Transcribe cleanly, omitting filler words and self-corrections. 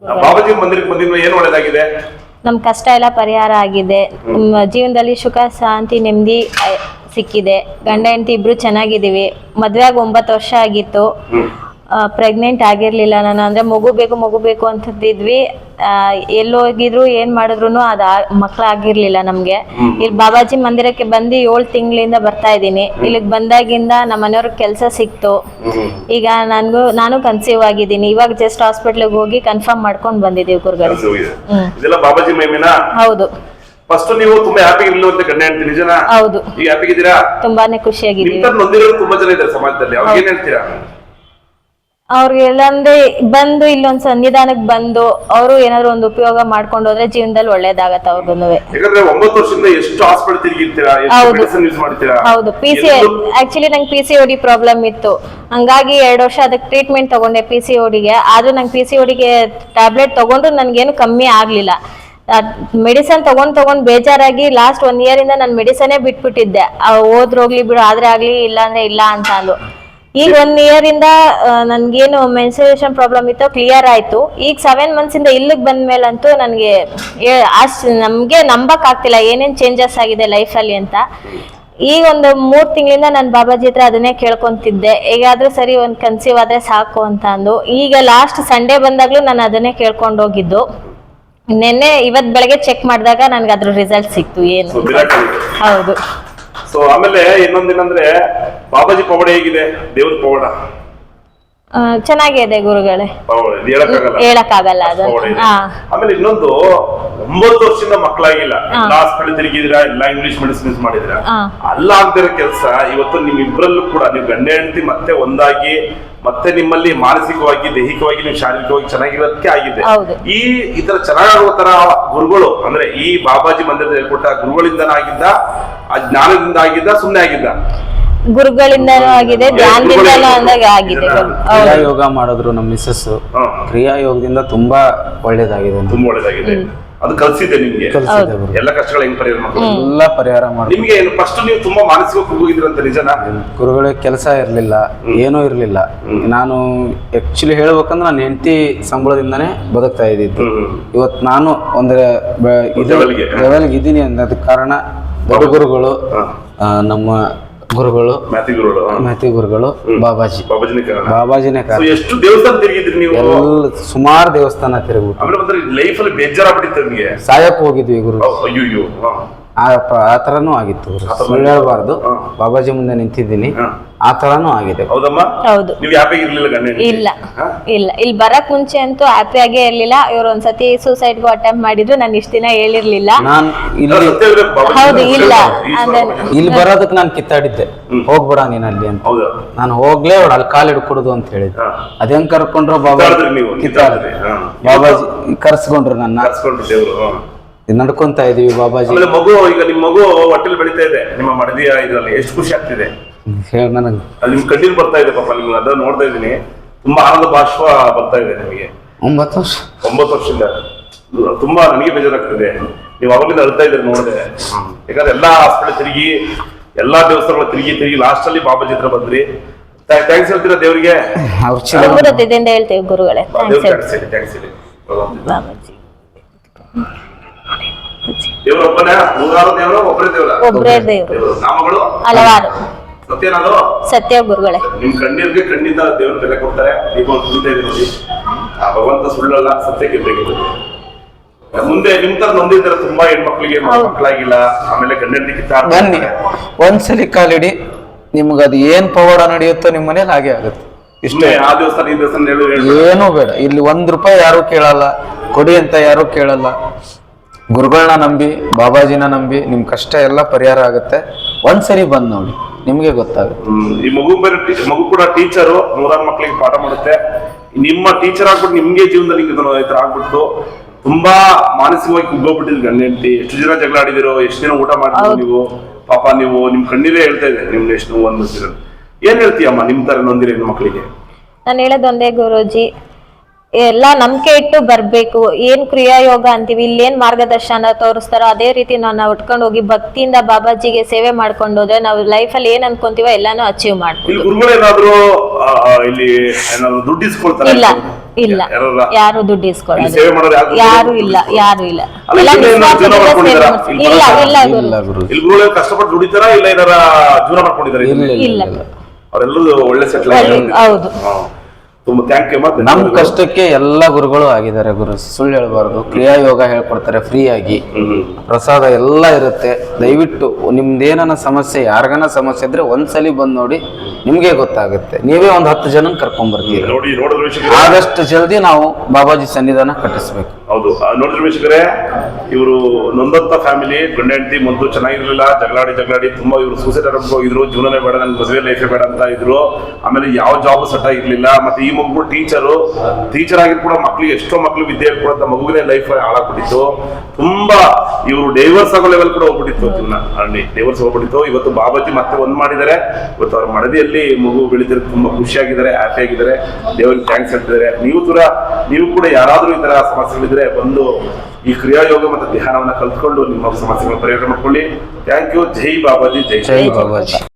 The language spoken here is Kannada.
ಬಾಬಾಜಿ ಮಂದಿರಕ್ಕೆ ಬಂದಿದ್ದು ಏನು ಒಳ್ಳೇದಾಗಿದೆ? ನಮ್ ಕಷ್ಟ ಎಲ್ಲ ಪರಿಹಾರ ಆಗಿದೆ. ಜೀವನದಲ್ಲಿ ಸುಖ ಶಾಂತಿ ನೆಮ್ಮದಿ ಸಿಕ್ಕಿದೆ. ಗಂಡ ಹೆಂಡತಿ ಇಬ್ರು ಚೆನ್ನಾಗಿದ್ದೀವಿ. ಮದ್ವೆ ಆಗಿ 9 ವರ್ಷ ಆಗಿತ್ತು. ಪ್ರೆಗ್ನೆಂಟ್ ಆಗಿರ್ಲಿಲ್ಲ ನಾನು. ಅಂದ್ರೆ ಮಗು ಬೇಕು ಅಂತಿದ್ವಿ. ಎಲ್ಲೋಗಿದ್ರು ಏನ್ ಮಾಡಿದ್ರು ಅದ ಮಕ್ಳಾಗಿರ್ಲಿಲ್ಲ ನಮ್ಗೆ. ಇಲ್ಲಿ ಬಾಬಾಜಿ ಮಂದಿರಕ್ಕೆ ಬಂದು 7 ತಿಂಗಳಿಂದ ಬರ್ತಾ ಇದ್ದೀನಿ. ಇಲ್ಲಿಗೆ ಬಂದಾಗಿಂದ ನಮ್ಮ ಮನೆಯವ್ರಿಗೆ ಕೆಲಸ ಸಿಕ್ತು. ಈಗ ನಾನು ಕನ್ಸೀವ್ ಆಗಿದ್ದೀನಿ. ಇವಾಗ ಜಸ್ಟ್ ಹಾಸ್ಪಿಟ್ಲಿಗೆ ಹೋಗಿ ಕನ್ಫರ್ಮ್ ಮಾಡ್ಕೊಂಡು ಬಂದಿದ್ದೀವಿ ಗುರುಗಳು. ಇದೆಲ್ಲ ಬಾಬಾಜಿ ಮಹಿಮೆನಾ? ಹೌದು. ಫಸ್ಟ್ ನೀವು ತುಂಬಾ ಹ್ಯಾಪಿ ಇರ್ಲಿಲ್ಲ ಗಂಡ ಹೆಂಡತಿ, ನಿಜನಾ? ಹೌದು. ಈಗ ಹ್ಯಾಪಿ ಇದ್ದೀರಾ? ತುಂಬಾನೇ ಖುಷಿಯಾಗಿದ್ದೀವಿ. ನೊಂದಿರೋರು ತುಂಬಾ ಜನ ಇದ್ದಾರೆ ಸಮಾಜದಲ್ಲಿ, ಅವ್ರಿಗೆ ಏನ್ ಹೇಳ್ತೀರಾ? ಅವ್ರಿಗೆಲ್ಲ ಅಂದ್ರೆ ಬಂದು ಇಲ್ಲೊಂದ್ ಸನ್ನಿಧಾನಕ್ಕೆ ಬಂದು ಅವರು ಏನಾದ್ರು ಒಂದು ಉಪಯೋಗ ಮಾಡ್ಕೊಂಡು ಹೋದ್ರೆ ಜೀವನದಲ್ಲಿ ಒಳ್ಳೇದಾಗತ್ತೆ ಅವ್ರಿಗೂ. ಯಾಕಂದ್ರೆ 9 ವರ್ಷದಿಂದ ಎಷ್ಟು ಹಾಸ್ಪಿಟಲ್ ತಿರುಗಿರ್ತೀರಾ, ಎಷ್ಟು ಮೆಡಿಸಿನ್ ಯೂಸ್ ಮಾಡ್ತೀರಾ? ಹೌದು. ಆಕ್ಚುಲಿ ನಂಗೆ PCOD ಪ್ರಾಬ್ಲಮ್ ಇತ್ತು. ಹಂಗಾಗಿ 2 ವರ್ಷ ಅದಕ್ಕೆ ಟ್ರೀಟ್ಮೆಂಟ್ ತಗೊಂಡೆ PCODಗೆ. ಆದ್ರೂ ನಂಗೆ PCODಗೆ ಟ್ಯಾಬ್ಲೆಟ್ ತಗೊಂಡ್ರು ನನ್ಗೇನು ಕಮ್ಮಿ ಆಗ್ಲಿಲ್ಲ. ಮೆಡಿಸನ್ ತಗೊಂಡ್ ಬೇಜಾರಾಗಿ ಲಾಸ್ಟ್ 1 ಇಯರ್ ಇಂದ ನಾನು ಮೆಡಿಸನೇ ಬಿಟ್ಬಿಟ್ಟಿದ್ದೆ. ಹೋಗ್ಲಿ ಬಿಡು, ಆದ್ರೆ ಆಗ್ಲಿ, ಇಲ್ಲ ಅಂದ್ರೆ ಇಲ್ಲ ಅಂತ ಅಂದು. ಈಗ 1 ಇಯರ್ ಇಂದ ನನ್ಗೇನು ಮೆನ್ಸುರೇಷನ್ ಪ್ರಾಬ್ಲಮ್ ಇತ್ತು, ಕ್ಲಿಯರ್ ಆಯ್ತು. ಈಗ 7 ಮಂತ್ಸ್ ಇಂದ ಇಲ್ಲಿಗೆ ಬಂದ್ಮೇಲಂತೂ ನನ್ಗೆ ನಮ್ಗೆ ನಂಬಕ್ ಆಗ್ತಿಲ್ಲ ಏನೇನ್ ಚೇಂಜಸ್ ಆಗಿದೆ ಲೈಫಲ್ಲಿ ಅಂತ. ಈಗ ಒಂದು 3 ತಿಂಗಳಿಂದ ನಾನು ಬಾಬಾಜಿ ಹತ್ರ ಅದನ್ನೇ ಕೇಳ್ಕೊಂತಿದ್ದೆ, ಹೇಗಾದ್ರೂ ಸರಿ ಒಂದ್ ಕನ್ಸೀವ್ ಆದ್ರೆ ಸಾಕು ಅಂತ ಅಂದು. ಈಗ ಲಾಸ್ಟ್ ಸಂಡೇ ಬಂದಾಗ್ಲೂ ನಾನು ಅದನ್ನೇ ಕೇಳ್ಕೊಂಡು ಹೋಗಿದ್ದು. ಇವತ್ ಬೆಳಗ್ಗೆ ಚೆಕ್ ಮಾಡಿದಾಗ ನನ್ಗೆ ಅದ್ರ ರಿಸಲ್ಟ್ ಸಿಕ್ತು. ಏನು? ಹೌದು. ಸೊ ಆಮೇಲೆ ಇನ್ನೊಂದೇನಂದ್ರೆ ಬಾಬಾಜಿ ಪವಾಡ ಹೇಗಿದೆ? ದೇವ್ರ ಪವಾಡ ಚೆನ್ನಾಗಿದೆ ಗುರುಗಳೇ, ಹೇಳಕ್ಕಾಗಲ್ಲ ಅದನ್ನ. ಆಮೇಲೆ ಇನ್ನೊಂದು 9 ವರ್ಷದಿಂದ ಮಕ್ಕಳಾಗಿಲ್ಲ, ಹಾಸ್ಪಿಟಲ್ ತಿರುಗಿದಿರಾ, ಎಲ್ಲ ಇಂಗ್ಲಿಷ್ ಮೆಡಿಸಿನ್ ಮಾಡಿದಿರಾ, ಅಲ್ಲ ಆಗ್ದಿರೋ ಕೆಲಸ ಇವತ್ತು ನಿಮ್ ಇಬ್ಬರಲ್ಲೂ ಕೂಡ ನೀವು ಗಂಡ ಹೆಂಡತಿ ಮತ್ತೆ ಒಂದಾಗಿ ಮತ್ತೆ ನಿಮ್ಮಲ್ಲಿ ಮಾನಸಿಕವಾಗಿ, ದೈಹಿಕವಾಗಿ, ನೀವು ಶಾರೀರಿಕವಾಗಿ ಚೆನ್ನಾಗಿರೋದಕ್ಕೆ ಆಗಿದೆ. ಈ ತರ ಚೆನ್ನಾಗಿರುವ ತರ ಗುರುಗಳು ಅಂದ್ರೆ ಈ ಬಾಬಾಜಿ ಮಂದಿರದಲ್ಲಿ ಹೇಳ್ಕೊಟ್ಟ ಗುರುಗಳಿಂದ ಆಗಿದ್ದ, ಆ ಜ್ಞಾನದಿಂದ ಆಗಿದ್ದ, ಸುಮ್ಮನೆ ಆಗಿದ್ದ? ಗುರುಗಳಿಂದನೂ ಆಗಿದೆ, ಧ್ಯಾನದಿಂದನೂ ಆಗಿದೆ. ಕ್ರಿಯಾ ಯೋಗ ಮಾಡಿದ್ರು ನಮ್ಮ ಮಿಸ್ಸಸ್. ಕ್ರಿಯಾ ಯೋಗದಿಂದ ತುಂಬಾ ಒಳ್ಳೇದಾಗಿದೆ. ತುಂಬಾ ಒಳ್ಳೇದಾಗಿದೆ. ಅದು ಕಲ್ಸಿದೆ ನಿಮ್ಗೆ ಎಲ್ಲ ಕಷ್ಟಗಳ ಹೆಂಗ್ ಪರಿಹಾರ ಮಾಡ್ತಾರೆ? ಎಲ್ಲ ಪರಿಹಾರ ಮಾಡಿ. ನಿಮ್ಗೆ ಫಸ್ಟ್ ನೀವು ತುಂಬಾ ಮಾನಸಿಕವಾಗಿ ಹೋಗಿದ್ರಂತ, ನಿಜನಾ? ಗುರುಗಳಿಗೆ ಕೆಲಸ ಇರ್ಲಿಲ್ಲ, ಏನೂ ಇರ್ಲಿಲ್ಲ. ನಾನು ಆಕ್ಚುಲಿ ಹೇಳ್ಬೇಕಂದ್ರೆ ನಾನು ಹೆಂಡತಿ ಸಂಬಳದಿಂದಾನೇ ಬದುಕ್ತಾ ಇದ್ದಿದ್ದು. ಇವತ್ತು ನಾನು ಒಂದು ಲೆವೆಲ್ಗೆ ಇದ್ದೀನಿ ಅನ್ನೋದಕ್ಕೆ ಕಾರಣ ದೊಡ್ಡ ಗುರುಗಳು, ನಮ್ಮ ಗುರುಗಳು, ಮ್ಯಾಥಿ ಗುರುಗಳು, ಬಾಬಾಜಿನೇ ಕಾರಣ. ಎಷ್ಟು ದೇವಸ್ಥಾನ ತಿರುಗಿದ್ರಿ ನೀವು? ಸುಮಾರು ದೇವಸ್ಥಾನ ತಿರುಗ್ಬಿಟ್ಟು ಲೈಫ್ ಅಲ್ಲಿ ಬೇಜಾರಾಗ್ಬಿಟ್ಟಿತ್ತು ನಿಮಗೆ? ಸಾಯಕ್ ಹೋಗಿದ್ವಿ ಗುರು. ಅಯ್ಯೋ, ಆ ತರನೂ ಆಗಿತ್ತು. ಸುಳ್ಳು ಹೇಳ್ಬಾರ್ದು, ಬಾಬಾಜಿ ಮುಂದೆ ನಿಂತಿದ್ದೀನಿ, ಆ ತರಾನು ಆಗಿದೆ. ಹೌದಮ್ಮ? ಹೌದು. ನೀವು ಹ್ಯಾಪಿ ಇರ್ಲಿಲ್ಲ ಗಂಡ? ಇಲ್ಲ. ಇಲ್ಲಿ ಬರಕ್ ಮುಂಚೆ ಅಂತೂ ಹ್ಯಾಪಿ ಆಗೇ ಇರ್ಲಿಲ್ಲ. ಇವ್ರು ಒಂದ್ಸತಿ ಸೂಸೈಡ್ಗೂ ಅಟೆಂಪ್ಟ್ ಮಾಡಿದ್ರು. ನಾನು ಇಷ್ಟ ದಿನ ಹೇಳಿರ್ಲಿಲ್ಲ. ನಾನ್ ಹೌದು, ಇಲ್ಲ ಇಲ್ಲಿ ಬರೋದಕ್ಕೆ ನಾನು ಕಿತ್ತಾಡಿದ್ದೆ, ಹೋಗ್ಬೇಡ ನೀನ್ ಅಲ್ಲಿ ಅಂತ. ನಾನು ಹೋಗ್ಲೇ ಅಲ್ಲಿ ಕಾಲ್ ಹಿಡ್ಕೊಡುದು ಅಂತ ಹೇಳಿದ್ದೆ. ಅದೇನ್ ಕರ್ಕೊಂಡ್ರು ಕಿತ್ತಾಡಿದ್ರಿ. ಬಾಬಾಜಿ ಕರ್ಸ್ಕೊಂಡ್ರು ನನ್ನ, ನಡ್ಕೊಂತ ಇದೀವಿ ಬಾಬಾಜಿ. ಮಗು, ಈಗ ನಿಮ್ ಮಗು ಹೊಟ್ಟೆಲ್ ಬೆಳಿತಾ ಇದೆ, ನಿಮ್ಮ ಮಡದಿಯ ಇದ್ರಲ್ಲಿ ಎಷ್ಟು ಖುಷಿ ಆಗ್ತಿದೆ? ನನಗೆ ಅಲ್ಲಿ ನಿಮ್ ಕಣ್ಣೀರ್ ಬರ್ತಾ ಇದೆ ಪಾಪ, ನಿಮ್ಗೆ ಅದ ನೋಡ್ತಾ ಇದೀನಿ, ತುಂಬಾ ಆನಂದ ಬಾಷ್ಪ ಬರ್ತಾ ಇದೆ ನಿಮಗೆ. 9 ವರ್ಷದಿಂದ ತುಂಬಾ ನನಗೆ ಬೇಜಾರಾಗ್ತಿದೆ. ನೀವು ಅವಾಗಲಿಂದ ಅಳ್ತಾ ಇದ್ದೀರಿ ನೋಡಿದೆ. ಯಾಕಂದ್ರೆ ಎಲ್ಲಾ ಹಾಸ್ಪಿಟಲ್ ತಿರುಗಿ, ಎಲ್ಲಾ ದೇವಸ್ಥಾನಗಳು ತಿರುಗಿ ಲಾಸ್ಟ್ ಅಲ್ಲಿ ಬಾಬಾಜಿ ಹತ್ರ ಬಂದ್ರಿ. ಥ್ಯಾಂಕ್ಸ್ ಹೇಳ್ತೀರಾ ದೇವ್ರಿಗೆ? ಹೇಳ್ತೇವೆ ಗುರುಗಳೇ. ದೇವರೊಬ್ಬನೇ? 106 ದೇವರು? ಒಬ್ಬರೇ ದೇವರು? ನಾಮಗಳು ಹಲವಾರು. ಸತ್ಯ ಗುರುಗಳೇ. ನಿಮ್ ಕಣ್ಣೀರ್ಗೆ ಖಂಡಿತ ದೇವ್ರ ಬೆಲೆ ಕೊಡ್ತಾರೆ. ನೀವು ಕುಂತ ನೋಡಿ, ಆ ಭಗವಂತ ಸುಳ್ಳಲ್ಲ, ಸತ್ಯಕ್ಕೆ ತೆಗೆದು ಮುಂದೆ ನಿಮ್ ತರ ನೊಂದಿದ್ದಾರೆ ತುಂಬಾ ಹೆಣ್ಮಕ್ಳಿಗೆ, ಮಕ್ಕಳಾಗಿಲ್ಲ, ಆಮೇಲೆ ಗಂಡಂದಿ ಬನ್ನಿ ಒಂದ್ಸಲಿ ಕಾಲಿಡಿ, ನಿಮ್ಗೆ ಅದು ಏನ್ ಪವಾಡ ನಡೆಯುತ್ತೋ ನಿಮ್ ಮನೇಲಿ ಹಾಗೆ ಆಗುತ್ತೆ. ಇಷ್ಟೇ. ಆ ದೇವಸ್ಥಾನ ಈ ದೇವಸ್ಥಾನ ಏನೂ ಬೇಡ. ಇಲ್ಲಿ 1 ರೂಪಾಯಿ ಯಾರು ಕೇಳಲ್ಲ, ಕೊಡಿ ಅಂತ ಯಾರು ಕೇಳಲ್ಲ. ಗುರುಗಳನ್ನ ನಂಬಿ, ಬಾಬಾಜಿನ ನಂಬಿ, ನಿಮ್ ಕಷ್ಟ ಎಲ್ಲ ಪರಿಹಾರ ಆಗುತ್ತೆ. ಒಂದ್ಸರಿ ಬಂದ್ ನೋಡಿ, ನಿಮ್ಗೆ ಗೊತ್ತಾಗುತ್ತೆ. ಈ ಮಗು ಕೂಡ ಟೀಚರು, 106 ಮಕ್ಕಳಿಗೆ ಪಾಠ ಮಾಡುತ್ತೆ. ನಿಮ್ಮ ಟೀಚರ್ ಆಗ್ಬಿಟ್ಟು ನಿಮ್ಗೆ ಜೀವನದಲ್ಲಿ ಈ ತರ ಆಗ್ಬಿಟ್ಟು ತುಂಬಾ ಮಾನಸಿಕವಾಗಿ ಕುಗ್ಗೋಗ್ಬಿಟ್ಟಿದ್ರು ಗಂಡ ಹೆಂಡತಿ. ಎಷ್ಟು ಜನ ಜಗಳ ಆಡಿದಿರೋ, ಎಷ್ಟು ದಿನ ಊಟ ಮಾಡಿದ್ರು ನೀವು ಪಾಪ. ನೀವು ನಿಮ್ ಕಣ್ಣೀರೇ ಹೇಳ್ತಾ ಇದೆ ನಿಮ್ಗೆ ಎಷ್ಟು ನೋವು ಅಂದಿರೋ. ಏನ್ ಹೇಳ್ತೀಯಮ್ಮ ನಿಮ್ ತರ ನೊಂದಿರೋ ಹೆಣ್ಣು ಮಕ್ಕಳಿಗೆ? ನಾನು ಹೇಳೋದೊಂದೇ ಗುರೂಜಿ, ಎಲ್ಲ ನಂಬಿಕೆ ಇಟ್ಟು ಬರ್ಬೇಕು. ಏನ್ ಕ್ರಿಯಾಯೋಗ ಅಂತೀವಿ, ಇಲ್ಲಿ ಏನ್ ಮಾರ್ಗದರ್ಶನ ತೋರಿಸ್ತಾರೋ ಅದೇ ರೀತಿ ನಾವು ಉಟ್ಕೊಂಡು ಹೋಗಿ ಭಕ್ತಿಯಿಂದ ಬಾಬಾಜಿಗೆ ಸೇವೆ ಮಾಡ್ಕೊಂಡು ಹೋದ್ರೆ ನಾವು ಲೈಫಲ್ಲಿ ಏನ್ ಅನ್ಕೊಂತೀವೋ ಎಲ್ಲಾನು ಅಚೀವ್ ಮಾಡ್ತೀವಿ. ಇಲ್ಲಿ ಗುರುಗಳೇನಾದ್ರೂ ಇಲ್ಲಿ ಏನಾದ್ರು ದುಡ್ಡು ಇಸ್ಕೊಳ್ತಾರೆ? ಇಲ್ಲ ಇಲ್ಲ, ಯಾರು ದುಡ್ಡು ಇಸ್ಕೊಳ್ಳೋದು ಸೇವೆ ಮಾಡೋರು ಯಾರು ಇಲ್ಲ, ಯಾರು ಇಲ್ಲ. ಅಲ್ಲ, ಎಲ್ಲ ಇದನ್ನ ನಿಸ್ವಾರ್ಥದಿಂದ ಜೀವನ ಮಾಡ್ಕೊಂಡಿದ್ದಾರಾ? ಸೇವೆ ಮಾಡ್ತಾರೆ. ಇಲ್ಲ ಇಲ್ಲ ಇಲ್ಲ ಗುರು, ಇಲ್ಲಿ ಗುರುಗಳು ಕಷ್ಟಪಟ್ಟು ದುಡಿತಾರಾ ಇಲ್ಲ ಏನಾರ ಜೀವನ ಮಾಡ್ಕೊಂಡಿದ್ದಾರೆ? ಇಲ್ಲ ಅವರೆಲ್ಲರೂ ಒಳ್ಳೆ ಸೆಟ್ಲ್ ಹೌದು. ತುಂಬಾ ಥ್ಯಾಂಕ್ ಯು. ಮತ್ತೆ ನಮ್ ಕಷ್ಟಕ್ಕೆ ಎಲ್ಲ ಗುರುಗಳು ಆಗಿದ್ದಾರೆ ಗುರು, ಸುಳ್ಳು ಹೇಳ್ಬಾರ್ದು. ಕ್ರಿಯಾಯೋಗ ಹೇಳ್ಕೊಡ್ತಾರೆ ಫ್ರೀ ಆಗಿ, ಪ್ರಸಾದ ಎಲ್ಲ ಇರುತ್ತೆ. ದಯವಿಟ್ಟು ನಿಮ್ದೇನ ಸಮಸ್ಯೆ, ಯಾರಿಗಾನ ಸಮಸ್ಯೆ ಇದ್ರೆ ಒಂದ್ಸಲಿ ಬಂದ್ ನೋಡಿ, ನಿಮ್ಗೆ ಗೊತ್ತಾಗುತ್ತೆ. ನೀವೇ ಒಂದ್ 10 ಜನ ಕರ್ಕೊಂಡ್ ಬರ್ತೀರಿ. ನೋಡಿದ್ರೆ ವೀಕ್ಷಕರೇ, ಆದಷ್ಟು ಜಲ್ದಿ ನಾವು ಬಾಬಾಜಿ ಸನ್ನಿಧಾನ ಕಟ್ಟಿಸ್ಬೇಕು. ಹೌದು, ನೋಡಿದ್ರೆ ವೀಕ್ಷಕರೇ, ಇವರು ನೊಂದಂತ ಫ್ಯಾಮಿಲಿ, ಗಂಡ ಹೆಂಡತಿ ಮೊದಲು ಚೆನ್ನಾಗಿರ್ಲಿಲ್ಲ, ಜಗಳಾಡಿ ತುಂಬಾ ಇವರು ಸೂಸೈಡ್ ಅಟೆಂಪ್ಟ್ ಹೋಗಿದ್ರು. ಜೀವನನೇ ಬೇಡ, ನನ್ಗೆ ಮದುವೆ ಲೈಫೇ ಬೇಡ ಅಂತ ಇದ್ರು. ಆಮೇಲೆ ಯಾವ ಜಾಬ್ ಸೆಟ್ ಆಗಿರ್ಲಿಲ್ಲ. ಮತ್ತೆ ಈ ಮಗು ಟೀಚರ್ ಆಗಿ ಕೂಡ ಮಕ್ಳಿಗೆ, ಎಷ್ಟೋ ಮಕ್ಳು ವಿದ್ಯೆ ಹೇಳ್ಕೊಡಂತ ಮಗುವಿನ ಲೈಫ್ ಹಾಳಾಗ್ಬಿಟ್ಟಿತ್ತು. ತುಂಬಾ ಇವರು ಡೈವರ್ಸ್ ಆಗೋ ಲೆವೆಲ್ ಕೂಡ ಹೋಗ್ಬಿಟ್ಟಿತ್ತು, ಜೀವನ ಡೈವರ್ಸ್ ಹೋಗ್ಬಿಟ್ಟಿತ್ತು. ಇವತ್ತು ಬಾಬಾಜಿ ಮತ್ತೆ ಒಂದ್ ಮಾಡಿದ್ದಾರೆ. ಇವತ್ತು ಅವ್ರ ಮಡದಿಯಲ್ಲಿ ಮಗು ಬೆಳಿತಾರೆ, ತುಂಬಾ ಖುಷಿಯಾಗಿದ್ದಾರೆ, ಹ್ಯಾಪಿ ಆಗಿದ್ದಾರೆ, ದೇವರಿಗೆ ಥ್ಯಾಂಕ್ಸ್ ಹೇಳ್ತಿದ್ದಾರೆ. ನೀವು ಕೂಡ ಯಾರಾದ್ರೂ ಈ ತರ ಸಮಸ್ಯೆಗಳಿದ್ರೆ ಬಂದು ಈ ಕ್ರಿಯಾಯೋಗ ಮತ್ತು ಧ್ಯಾನವನ್ನ ಕಲ್ತ್ಕೊಂಡು ನಿಮ್ಮ ಸಮಸ್ಯೆಗಳನ್ನ ಪರಿಹಾರ ಮಾಡ್ಕೊಳ್ಳಿ. Thank you. ಜೈ ಬಾಬಾಜಿ, ಜೈ ಜೈ ಬಾಬಾಜಿ.